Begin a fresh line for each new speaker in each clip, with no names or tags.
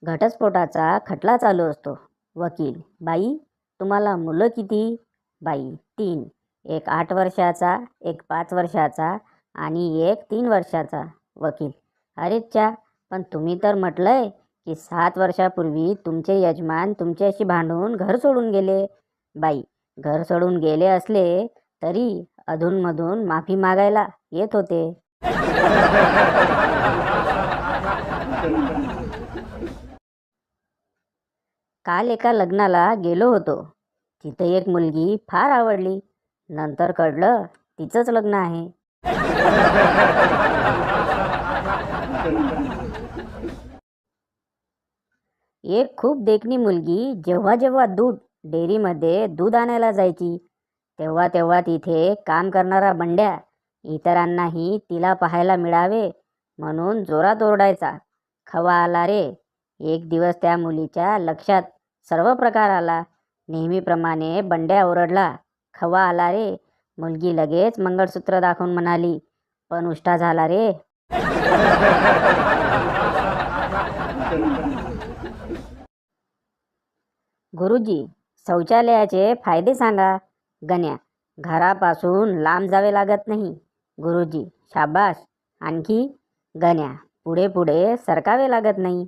घटस्फोटाचा खटला चालू असतो. वकील: बाई, तुम्हाला मुलं किती? बाई: 3. एक 8 वर्षाचा, एक 5 वर्षाचा आणि एक 3 वर्षाचा. वकील: अरे च्या, पण तुम्ही तर म्हटलंय की 7 वर्षापूर्वी तुमचे यजमान तुमच्याशी भांडून घर सोडून गेले. बाई: घर सोडून गेले असले तरी अधूनमधून माफी मागायला येत होते. काल एका लग्नाला गेलो होतो. तिथे एक मुलगी फार आवडली. नंतर कळलं तिचंच लग्न आहे. एक खूप देखणी मुलगी जेव्हा जेव्हा डेअरीमध्ये दूध आणायला जायची, तेव्हा तेव्हा तिथे काम करणारा बंड्या इतरांनाही तिला पाहायला मिळावे म्हणून जोरात ओरडायचा, खवा आला रे. एक दिवस त्या मुलीच्या लक्षात सर्व प्रकार आला. नेहमीप्रमाणे बंड्या ओरडला, खवा आला रे. मुलगी लगेच मंगळसूत्र दाखवून म्हणाली, पण उष्टा झाला रे. गुरुजी, शौचालयाचे फायदे सांगा. गण्या: घरापासून लांब जावे लागत नाही. गुरुजी: शाबास. आणखी? गण्या: पुढे पुढे सरकावे लागत नाही.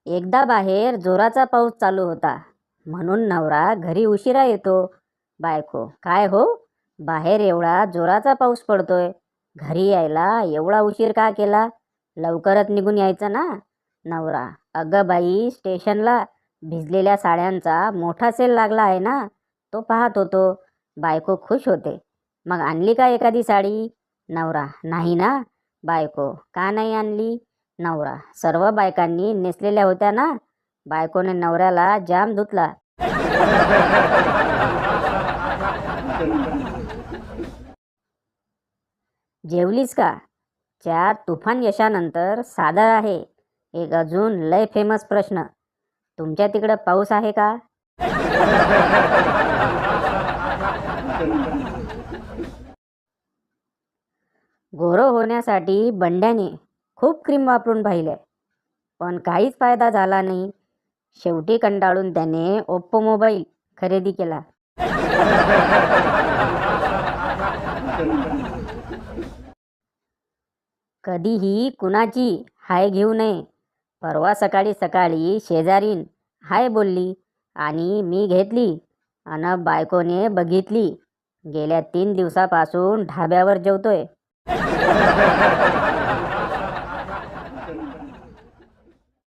एकदा बाहेर जोराचा पाऊस चालू होता म्हणून नवरा घरी उशिरा येतो. बायको: काय हो, बाहेर एवढा जोराचा पाऊस पडतोय, घरी यायला एवढा उशीर का केला? लवकरच निघून यायचं ना. नवरा: अगं बाई, स्टेशनला भिजलेल्या साड्यांचा मोठा सेल लागला आहे ना, तो पाहत होतो. बायको खुश होते: मग आणली का एखादी साडी? नवरा: नाही ना. बायको: का नाही आणली? नवरा: सर्व बायकांनी नेसलेल्या होत्या ना. बायकोने नवऱ्याला जाम धुतला. जेवलीस का? 4 तुफान यशानंतर सादर आहे एक अजून लय फेमस प्रश्न. तुमच्या तिकडं पाऊस आहे का? गोरं होण्यासाठी बंड्याने खूप क्रीम वापरून पाहिले, पण काहीच फायदा झाला नाही. शेवटी कंटाळून त्याने ओप्पो मोबाईल खरेदी केला. कधीही कुणाची हाय घेऊ नये. परवा सकाळी सकाळी शेजारीन हाय बोलली आणि मी घेतली अन बायकोने बघितली. गेल्या 3 दिवसापासून ढाब्यावर जेवतोय.